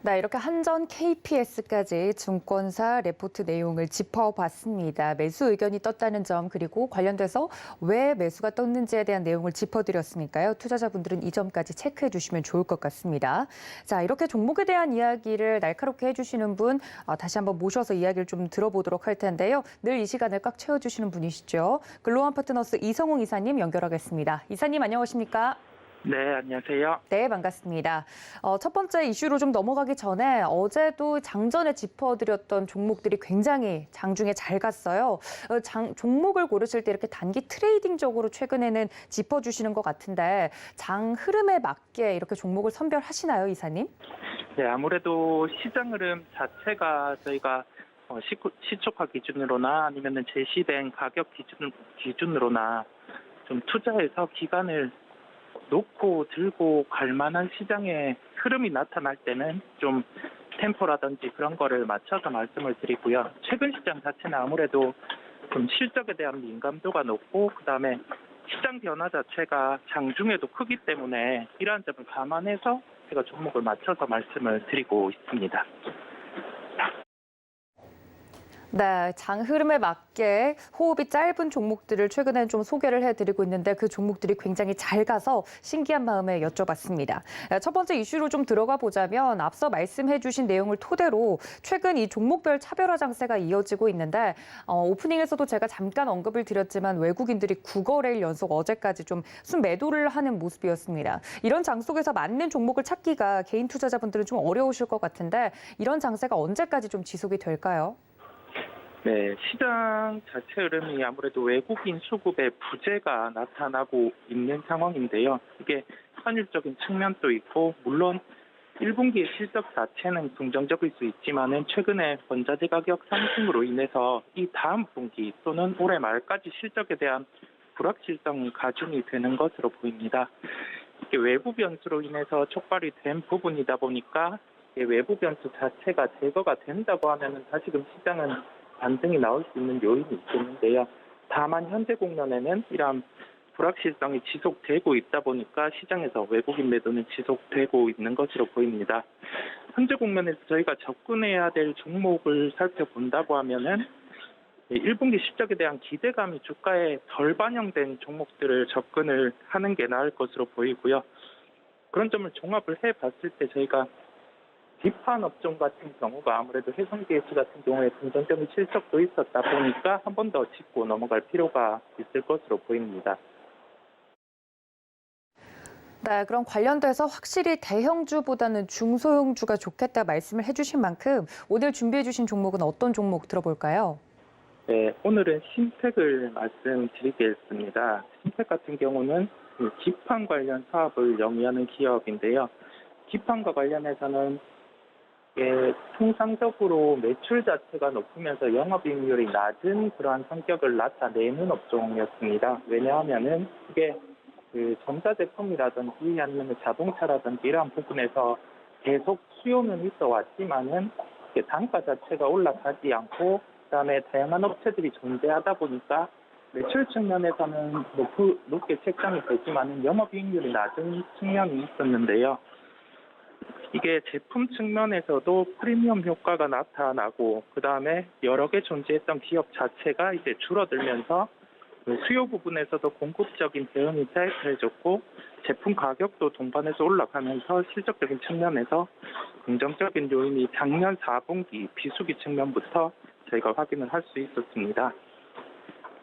[SPEAKER 2] 네, 이렇게 한전 KPS까지 증권사 레포트 내용을 짚어봤습니다. 매수 의견이 떴다는 점 그리고 관련돼서 왜 매수가 떴는지에 대한 내용을 짚어드렸으니까요. 투자자분들은 이 점까지 체크해 주시면 좋을 것 같습니다. 자, 이렇게 종목에 대한 이야기를 날카롭게 해주시는 분 다시 한번 모셔서 이야기를 좀 들어보도록 할 텐데요. 늘 이 시간을 꽉 채워주시는 분이시죠. 글로원 파트너스 이성웅 이사님 연결하겠습니다. 이사님 안녕하십니까?
[SPEAKER 5] 네, 안녕하세요.
[SPEAKER 2] 네, 반갑습니다. 첫 번째 이슈로 좀 넘어가기 전에 어제도 장전에 짚어드렸던 종목들이 굉장히 장중에 잘 갔어요. 종목을 고르실 때 이렇게 단기 트레이딩적으로 최근에는 짚어주시는 것 같은데 장 흐름에 맞게 이렇게 종목을 선별하시나요, 이사님?
[SPEAKER 5] 네, 아무래도 시장 흐름 자체가 저희가 시초가 기준으로나 아니면은 제시된 가격 기준으로나 좀 투자해서 기간을 놓고 들고 갈 만한 시장의 흐름이 나타날 때는 좀 템포라든지 그런 거를 맞춰서 말씀을 드리고요. 최근 시장 자체는 아무래도 좀 실적에 대한 민감도가 높고 그다음에 시장 변화 자체가 장중에도 크기 때문에 이러한 점을 감안해서 제가 종목을 맞춰서 말씀을 드리고 있습니다.
[SPEAKER 2] 네, 장 흐름에 맞게 호흡이 짧은 종목들을 최근에는 좀 소개를 해드리고 있는데 그 종목들이 굉장히 잘 가서 신기한 마음에 여쭤봤습니다. 첫 번째 이슈로 좀 들어가 보자면 앞서 말씀해 주신 내용을 토대로 최근 이 종목별 차별화 장세가 이어지고 있는데 오프닝에서도 제가 잠깐 언급을 드렸지만 외국인들이 9거래일 연속 어제까지 좀 순매도를 하는 모습이었습니다. 이런 장 속에서 맞는 종목을 찾기가 개인 투자자분들은 좀 어려우실 것 같은데 이런 장세가 언제까지 좀 지속이 될까요?
[SPEAKER 5] 네, 시장 자체 흐름이 아무래도 외국인 수급의 부재가 나타나고 있는 상황인데요. 이게 환율적인 측면도 있고 물론 1분기의 실적 자체는 긍정적일 수 있지만은 최근에 원자재 가격 상승으로 인해서 이 다음 분기 또는 올해 말까지 실적에 대한 불확실성이 가중이 되는 것으로 보입니다. 이게 외부 변수로 인해서 촉발이 된 부분이다 보니까 외부 변수 자체가 제거가 된다고 하면은 다시금 시장은 반등이 나올 수 있는 요인이 있겠는데요. 다만 현재 국면에는 이러한 불확실성이 지속되고 있다 보니까 시장에서 외국인 매도는 지속되고 있는 것으로 보입니다. 현재 국면에서 저희가 접근해야 될 종목을 살펴본다고 하면은 1분기 실적에 대한 기대감이 주가에 덜 반영된 종목들을 접근을 하는 게 나을 것으로 보이고요. 그런 점을 종합을 해봤을 때 저희가 기판 업종 같은 경우가 아무래도 해성DS 같은 경우에 긍정적인 실적도 있었다 보니까 한 번 더 짚고 넘어갈 필요가 있을 것으로 보입니다.
[SPEAKER 2] 네, 그럼 관련돼서 확실히 대형주보다는 중소형주가 좋겠다 말씀을 해주신 만큼 오늘 준비해주신 종목은 어떤 종목 들어볼까요?
[SPEAKER 5] 네, 오늘은 신택을 말씀드리겠습니다. 신택 같은 경우는 기판 관련 사업을 영위하는 기업인데요. 기판과 관련해서는 통상적으로 매출 자체가 높으면서 영업이익률이 낮은 그러한 성격을 나타내는 업종이었습니다. 왜냐하면은 이게 전자제품이라든지 아니면 자동차라든지 이러한 부분에서 계속 수요는 있어 왔지만은 단가 자체가 올라가지 않고 그다음에 다양한 업체들이 존재하다 보니까 매출 측면에서는 높게 책정이 되지만은 영업이익률이 낮은 측면이 있었는데요. 이게 제품 측면에서도 프리미엄 효과가 나타나고 그다음에 여러 개 존재했던 기업 자체가 이제 줄어들면서 수요 부분에서도 공급적인 대응이 타이트해졌고 제품 가격도 동반해서 올라가면서 실적적인 측면에서 긍정적인 요인이 작년 4분기 비수기 측면부터 저희가 확인을 할 수 있었습니다.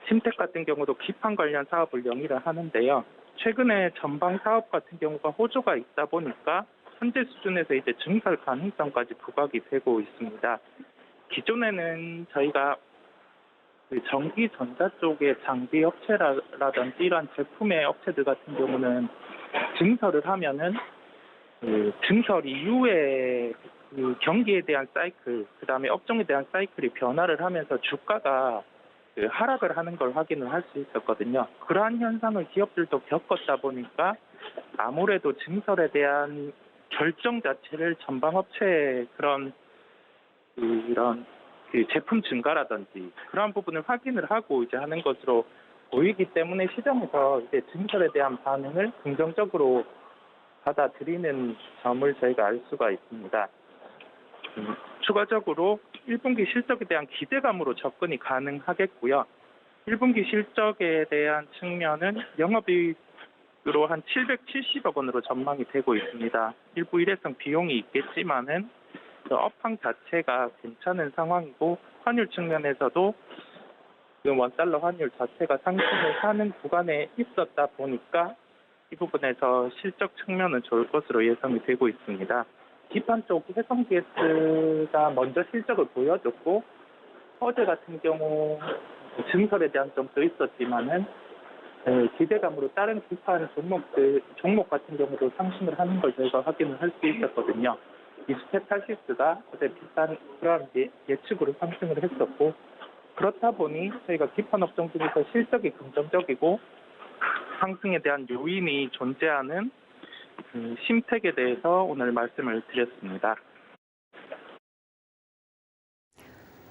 [SPEAKER 5] 신택 같은 경우도 기판 관련 사업을 영위를 하는데요. 최근에 전방 사업 같은 경우가 호조가 있다 보니까 현재 수준에서 이제 증설 가능성까지 부각이 되고 있습니다. 기존에는 저희가 전기 전자 쪽의 장비 업체라든지 이런 제품의 업체들 같은 경우는 증설을 하면은 증설 이후에 경기에 대한 사이클, 그다음에 업종에 대한 사이클이 변화를 하면서 주가가 하락을 하는 걸 확인을 할 수 있었거든요. 그러한 현상을 기업들도 겪었다 보니까 아무래도 증설에 대한 결정 자체를 전방업체의 그런 이런 제품 증가라든지 그러한 부분을 확인을 하고 이제 하는 것으로 보이기 때문에 시장에서 이제 증설에 대한 반응을 긍정적으로 받아들이는 점을 저희가 알 수가 있습니다. 추가적으로 1분기 실적에 대한 기대감으로 접근이 가능하겠고요. 1분기 실적에 대한 측면은 영업이익으로 한 770억 원으로 전망이 되고 있습니다. 일부 일회성 비용이 있겠지만은 업황 자체가 괜찮은 상황이고 환율 측면에서도 원달러 환율 자체가 상승을 하는 구간에 있었다 보니까 이 부분에서 실적 측면은 좋을 것으로 예상이 되고 있습니다. 기판 쪽 해성DS가 먼저 실적을 보여줬고 어제 같은 경우 증설에 대한 점도 있었지만은 기대감으로 다른 기판 종목 같은 경우도 상승을 하는 걸 저희가 확인을 할 수 있었거든요. 이스테탈시스가 어제 비슷한 그런 예측으로 상승을 했었고 그렇다 보니 저희가 기판 업종 중에서 실적이 긍정적이고 상승에 대한 요인이 존재하는 심택에 대해서 오늘 말씀을 드렸습니다.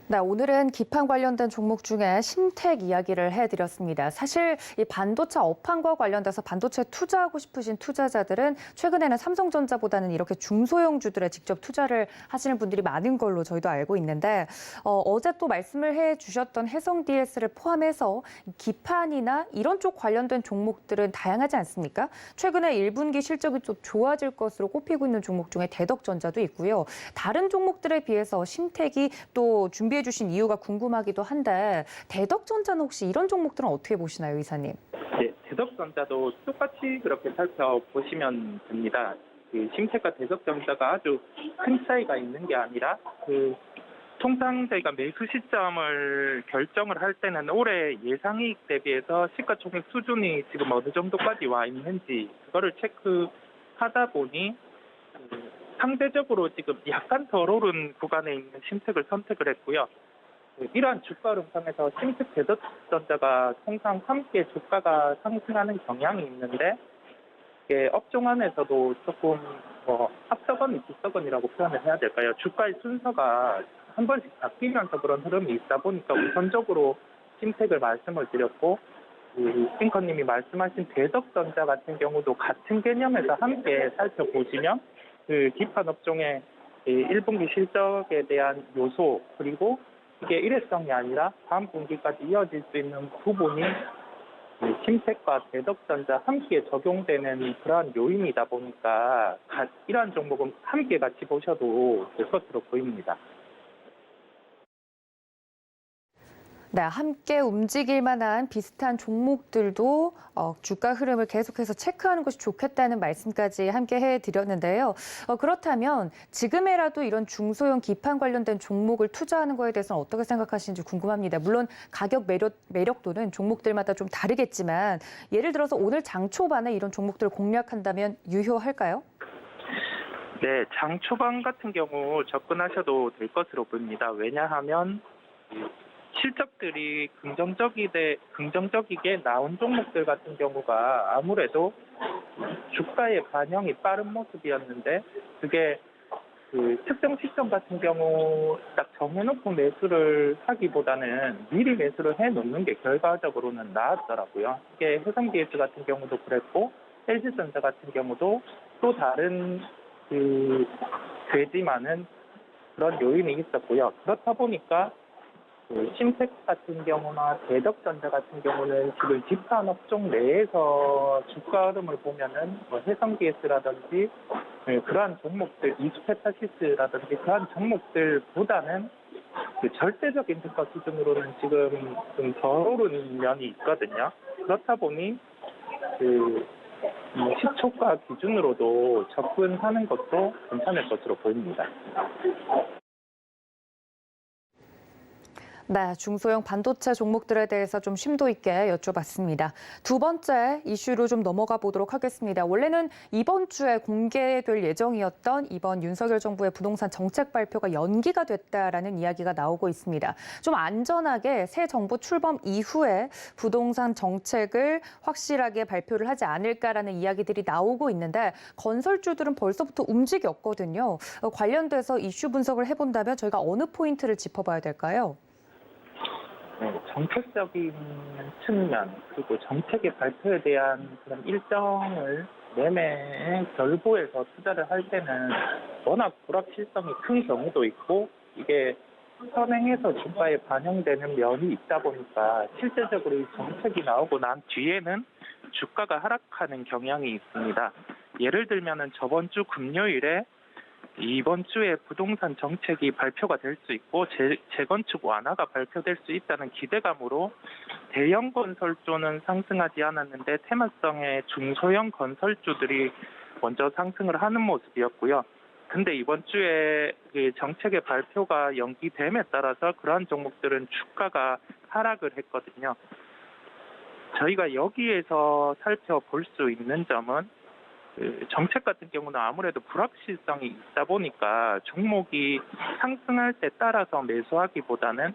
[SPEAKER 2] 네, 오늘은 기판 관련된 종목 중에 심택 이야기를 해드렸습니다. 사실 이 반도체 업황과 관련돼서 반도체에 투자하고 싶으신 투자자들은 최근에는 삼성전자보다는 이렇게 중소형주들에 직접 투자를 하시는 분들이 많은 걸로 저희도 알고 있는데 어제 또 말씀을 해주셨던 해성DS를 포함해서 기판이나 이런 쪽 관련된 종목들은 다양하지 않습니까? 최근에 1분기 실적이 좀 좋아질 것으로 꼽히고 있는 종목 중에 대덕전자도 있고요. 다른 종목들에 비해서 심택이 또 준비해 주신 이유가 궁금하기도 한데 대덕전자는 혹시 이런 종목들은 어떻게 보시나요, 이사님?
[SPEAKER 5] 네, 대덕전자도 똑같이 그렇게 살펴보시면 됩니다. 심택과 대덕전자가 아주 큰 차이가 있는 게 아니라 통상 저희가 매수 시점을 결정을 할 때는 올해 예상이익 대비해서 시가총액 수준이 지금 어느 정도까지 와 있는지 그거를 체크하다 보니 상대적으로 지금 약간 덜 오른 구간에 있는 심택을 선택을 했고요. 이러한 주가 흐름상에서 심택 대덕전자가 통상 함께 주가가 상승하는 경향이 있는데 업종 안에서도 조금 앞서거니 뒤서거니라고 표현을 해야 될까요? 주가의 순서가 한 번씩 바뀌면서 그런 흐름이 있다 보니까 우선적으로 심택을 말씀을 드렸고 앵커님이 말씀하신 대덕전자 같은 경우도 같은 개념에서 함께 살펴보시면 기판 업종의 1분기 실적에 대한 요소 그리고 이게 일회성이 아니라 다음 분기까지 이어질 수 있는 부분이 심텍과 대덕전자 함께 적용되는 그러한 요인이다 보니까 이러한 종목은 함께 같이 보셔도 될 것으로 보입니다.
[SPEAKER 2] 네, 함께 움직일 만한 비슷한 종목들도 주가 흐름을 계속해서 체크하는 것이 좋겠다는 말씀까지 함께 해드렸는데요. 그렇다면 지금이라도 이런 중소형 기판 관련된 종목을 투자하는 거에 대해서는 어떻게 생각하시는지 궁금합니다. 물론 가격 매력도는 종목들마다 좀 다르겠지만 예를 들어서 오늘 장 초반에 이런 종목들을 공략한다면 유효할까요?
[SPEAKER 5] 네, 장 초반 같은 경우 접근하셔도 될 것으로 보입니다. 왜냐하면 실적들이 긍정적이게 나온 종목들 같은 경우가 아무래도 주가의 반영이 빠른 모습이었는데 그게 그 특정 시점 같은 경우 딱 정해놓고 매수를 하기보다는 미리 매수를 해놓는 게 결과적으로는 나았더라고요. 이게 해성GS 같은 경우도 그랬고 LG전자 같은 경우도 또 다른 되지만은 그런 요인이 있었고요. 그렇다 보니까 심텍 같은 경우나 대덕전자 같은 경우는 지금 집산 업종 내에서 주가 흐름을 보면은 해성GS라든지 그러한 종목들, 이스페타시스라든지 그러한 종목들보다는 그 절대적인 주가 수준으로는 지금 좀 덜 오른 면이 있거든요. 그렇다 보니 시초가 기준으로도 접근하는 것도 괜찮을 것으로 보입니다.
[SPEAKER 2] 네, 중소형 반도체 종목들에 대해서 좀 심도 있게 여쭤봤습니다. 두 번째 이슈로 좀 넘어가 보도록 하겠습니다. 원래는 이번 주에 공개될 예정이었던 이번 윤석열 정부의 부동산 정책 발표가 연기가 됐다라는 이야기가 나오고 있습니다. 좀 안전하게 새 정부 출범 이후에 부동산 정책을 확실하게 발표를 하지 않을까라는 이야기들이 나오고 있는데 건설주들은 벌써부터 움직였거든요. 관련돼서 이슈 분석을 해본다면 저희가 어느 포인트를 짚어봐야 될까요?
[SPEAKER 5] 네, 정책적인 측면 그리고 정책의 발표에 대한 그런 일정을 매매 결부해서 투자를 할 때는 워낙 불확실성이 큰 경우도 있고 이게 선행해서 주가에 반영되는 면이 있다 보니까 실제적으로 이 정책이 나오고 난 뒤에는 주가가 하락하는 경향이 있습니다. 예를 들면은 저번 주 금요일에 이번 주에 부동산 정책이 발표가 될 수 있고 재건축 완화가 발표될 수 있다는 기대감으로 대형 건설주는 상승하지 않았는데 테마성의 중소형 건설주들이 먼저 상승을 하는 모습이었고요. 근데 이번 주에 그 정책의 발표가 연기됨에 따라서 그러한 종목들은 주가가 하락을 했거든요. 저희가 여기에서 살펴볼 수 있는 점은 정책 같은 경우는 아무래도 불확실성이 있다 보니까 종목이 상승할 때 따라서 매수하기보다는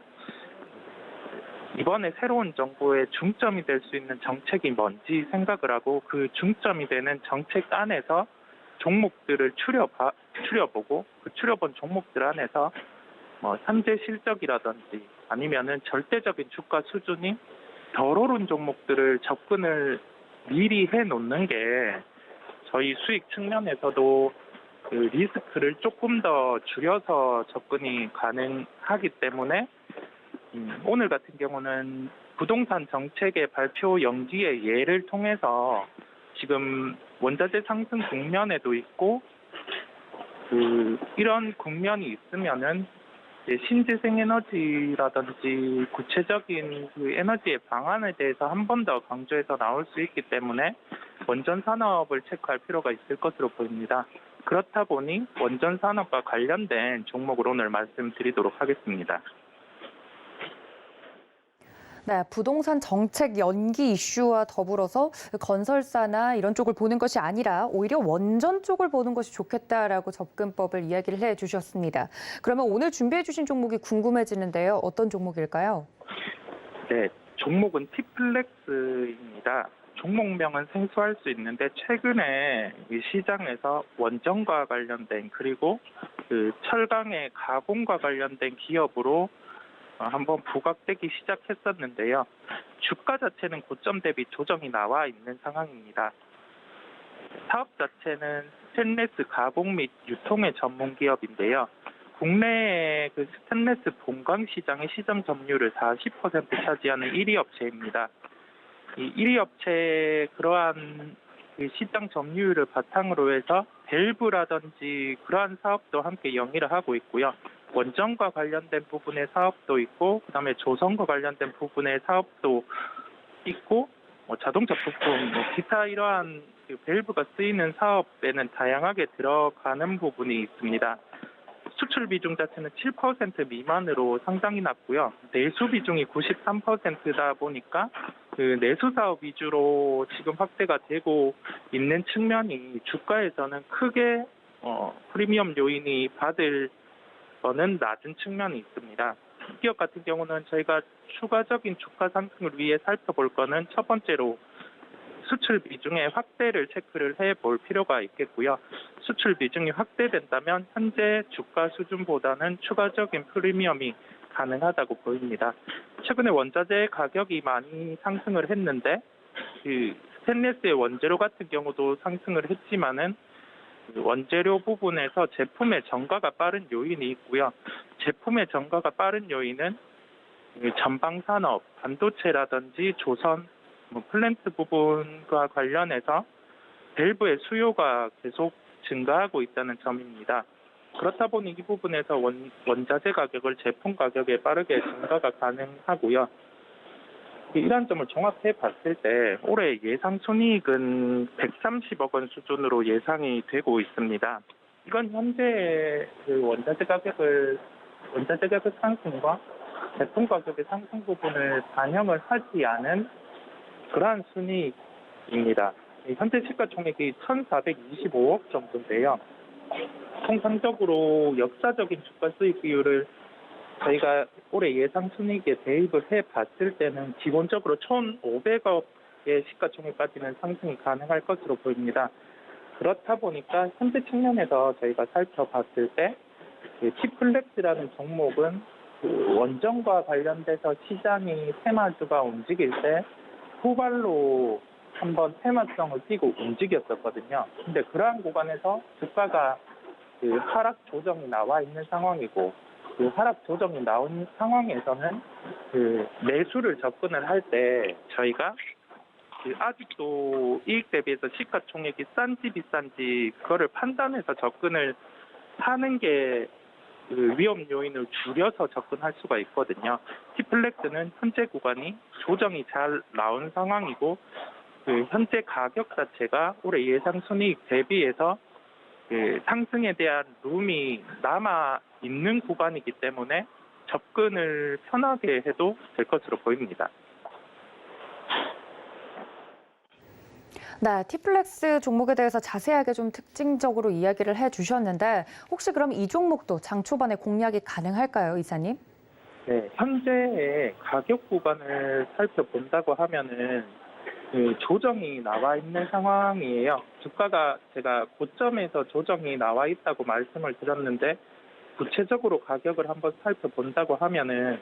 [SPEAKER 5] 이번에 새로운 정부의 중점이 될 수 있는 정책이 뭔지 생각을 하고 그 중점이 되는 정책 안에서 종목들을 추려보고 그 추려본 종목들 안에서 현재 실적이라든지 아니면은 절대적인 주가 수준이 덜 오른 종목들을 접근을 미리 해놓는 게 저희 수익 측면에서도 그 리스크를 조금 더 줄여서 접근이 가능하기 때문에 오늘 같은 경우는 부동산 정책의 발표 연기의 예를 통해서 지금 원자재 상승 국면에도 있고 이런 국면이 있으면은 신재생 에너지라든지 구체적인 그 에너지의 방안에 대해서 한 번 더 강조해서 나올 수 있기 때문에 원전 산업을 체크할 필요가 있을 것으로 보입니다. 그렇다 보니 원전 산업과 관련된 종목을 오늘 말씀드리도록 하겠습니다.
[SPEAKER 2] 네, 부동산 정책 연기 이슈와 더불어서 건설사나 이런 쪽을 보는 것이 아니라 오히려 원전 쪽을 보는 것이 좋겠다라고 접근법을 이야기를 해주셨습니다. 그러면 오늘 준비해 주신 종목이 궁금해지는데요. 어떤 종목일까요?
[SPEAKER 5] 네, 종목은 티플렉스입니다. 종목명은 생소할 수 있는데 최근에 이 시장에서 원전과 관련된 그리고 그 철강의 가공과 관련된 기업으로 한번 부각되기 시작했었는데요. 주가 자체는 고점 대비 조정이 나와 있는 상황입니다. 사업 자체는 스테인리스 가공 및 유통의 전문 기업인데요. 국내의 그 스테인리스 본광 시장의 시장 점유율을 40% 차지하는 1위 업체입니다. 이 1위 업체의 그러한 그 시장 점유율을 바탕으로 해서 밸브라든지 그러한 사업도 함께 영위를 하고 있고요. 원전과 관련된 부분의 사업도 있고, 그다음에 조선과 관련된 부분의 사업도 있고, 자동차 부품, 기타 이러한 그 밸브가 쓰이는 사업에는 다양하게 들어가는 부분이 있습니다. 수출 비중 자체는 7% 미만으로 상당히 낮고요. 내수 비중이 93%다 보니까 그 내수 사업 위주로 지금 확대가 되고 있는 측면이 주가에서는 크게 프리미엄 요인이 받을 거는 낮은 측면이 있습니다. 기업 같은 경우는 저희가 추가적인 주가 상승을 위해 살펴볼 거는 첫 번째로 수출 비중의 확대를 체크를 해볼 필요가 있겠고요. 수출 비중이 확대된다면 현재 주가 수준보다는 추가적인 프리미엄이 가능하다고 보입니다. 최근에 원자재 가격이 많이 상승을 했는데 그 스테인리스의 원재료 같은 경우도 상승을 했지만은 원재료 부분에서 제품의 정가가 빠른 요인이 있고요. 제품의 정가가 빠른 요인은 전방산업, 반도체라든지 조선, 플랜트 부분과 관련해서 밸브의 수요가 계속 증가하고 있다는 점입니다. 그렇다 보니 이 부분에서 원자재 가격을 제품 가격에 빠르게 증가가 가능하고요. 이러한 점을 종합해 봤을 때 올해 예상 순이익은 130억 원 수준으로 예상이 되고 있습니다. 이건 현재 그 원자재 가격 상승과 제품 가격의 상승 부분을 반영을 하지 않은 그러한 순이익입니다. 현재 시가총액이 1,425억 정도인데요. 통상적으로 역사적인 주가 수익 비율을 저희가 올해 예상 순이익에 대입을 해봤을 때는 기본적으로 1,500억의 시가총액까지는 상승이 가능할 것으로 보입니다. 그렇다 보니까 현재 측면에서 저희가 살펴봤을 때 T플렉스라는 종목은 그 원전과 관련돼서 시장이 테마주가 움직일 때 후발로 한번 테마성을 띠고 움직였었거든요. 근데 그러한 구간에서 주가가 그 하락 조정이 나와 있는 상황이고, 그 하락 조정이 나온 상황에서는 그 매수를 접근을 할 때 저희가 그 아직도 이익 대비해서 시가총액이 싼지 비싼지 그거를 판단해서 접근을 하는 게 그 위험 요인을 줄여서 접근할 수가 있거든요. T플렉스는 현재 구간이 조정이 잘 나온 상황이고, 그 현재 가격 자체가 올해 예상 순이익 대비해서 그 상승에 대한 룸이 남아 있는 구간이기 때문에 접근을 편하게 해도 될 것으로 보입니다.
[SPEAKER 2] 네, T플렉스 종목에 대해서 자세하게 좀 특징적으로 이야기를 해주셨는데 혹시 그럼 이 종목도 장 초반에 공략이 가능할까요, 이사님?
[SPEAKER 5] 네, 현재의 가격 구간을 살펴본다고 하면은 그 조정이 나와 있는 상황이에요. 주가가 제가 고점에서 조정이 나와 있다고 말씀을 드렸는데 구체적으로 가격을 한번 살펴본다고 하면은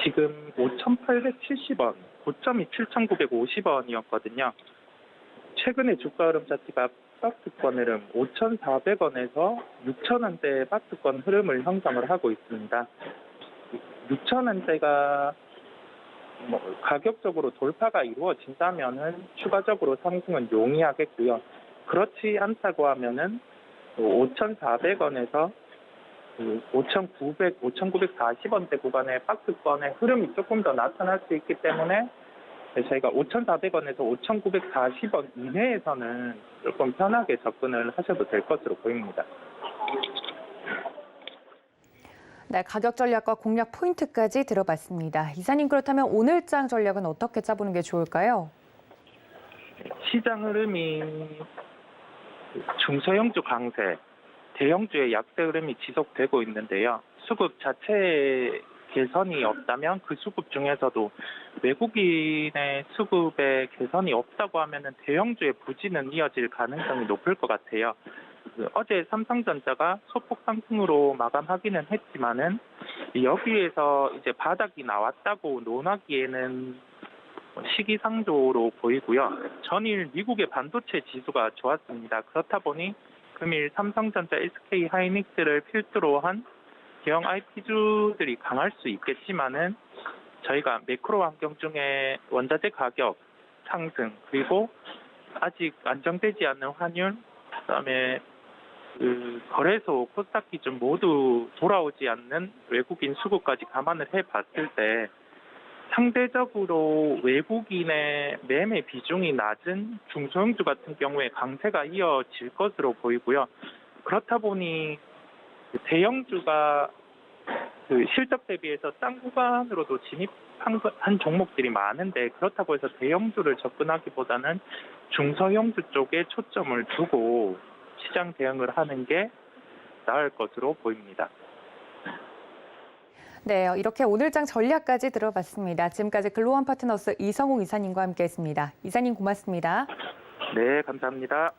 [SPEAKER 5] 지금 5,870원, 고점이 7,950원이었거든요. 최근에 주가 흐름 자체가 박스권 흐름 5,400원에서 6,000원대 박스권 흐름을 형성을 하고 있습니다. 6,000원대가 가격적으로 돌파가 이루어진다면은 추가적으로 상승은 용이하겠고요. 그렇지 않다고 하면은 5,400원에서 5,940원대 구간의 박스권의 흐름이 조금 더 나타날 수 있기 때문에 저희가 5,400원에서 5,940원 이내에서는 조금 편하게 접근을 하셔도 될 것으로 보입니다.
[SPEAKER 2] 네, 가격 전략과 공략 포인트까지 들어봤습니다. 이사님, 그렇다면 오늘장 전략은 어떻게 짜보는 게 좋을까요?
[SPEAKER 5] 시장 흐름이 중소형주 강세, 대형주의 약세 흐름이 지속되고 있는데요. 수급 자체 개선이 없다면 그 수급 중에서도 외국인의 수급에 개선이 없다고 하면은 대형주의 부진은 이어질 가능성이 높을 것 같아요. 어제 삼성전자가 소폭 상승으로 마감하기는 했지만은 여기에서 이제 바닥이 나왔다고 논하기에는 시기상조로 보이고요. 전일 미국의 반도체 지수가 좋았습니다. 그렇다 보니 금일 삼성전자, SK 하이닉스를 필두로 한 대형 IP주들이 강할 수 있겠지만은 저희가 매크로 환경 중에 원자재 가격 상승, 그리고 아직 안정되지 않는 환율, 그다음에 거래소, 코스닥 기준 모두 돌아오지 않는 외국인 수급까지 감안을 해봤을 때 상대적으로 외국인의 매매 비중이 낮은 중소형주 같은 경우에 강세가 이어질 것으로 보이고요. 그렇다 보니 대형주가 실적 대비해서 싼 구간으로도 진입한 종목들이 많은데, 그렇다고 해서 대형주를 접근하기보다는 중소형주 쪽에 초점을 두고 시장 대응을 하는 게 나을 것으로 보입니다.
[SPEAKER 2] 네, 이렇게 오늘장 전략까지 들어봤습니다. 지금까지 글로원 파트너스 이성웅 이사님과 함께했습니다. 이사님 고맙습니다.
[SPEAKER 5] 네, 감사합니다.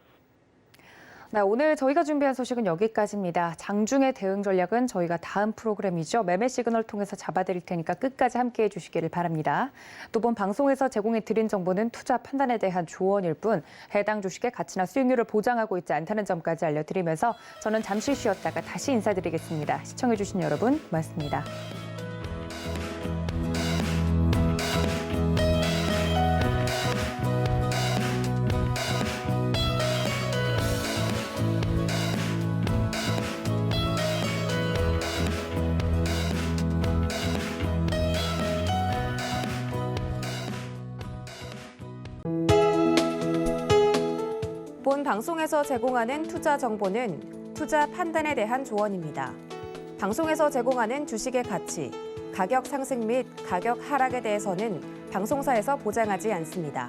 [SPEAKER 2] 네, 오늘 저희가 준비한 소식은 여기까지입니다. 장중의 대응 전략은 저희가 다음 프로그램이죠. 매매 시그널 통해서 잡아드릴 테니까 끝까지 함께해 주시기를 바랍니다. 또 본 방송에서 제공해 드린 정보는 투자 판단에 대한 조언일 뿐 해당 주식의 가치나 수익률을 보장하고 있지 않다는 점까지 알려드리면서 저는 잠시 쉬었다가 다시 인사드리겠습니다. 시청해 주신 여러분 고맙습니다.
[SPEAKER 1] 본 방송에서 제공하는 투자 정보는 투자 판단에 대한 조언입니다. 방송에서 제공하는 주식의 가치, 가격 상승 및 가격 하락에 대해서는 방송사에서 보장하지 않습니다.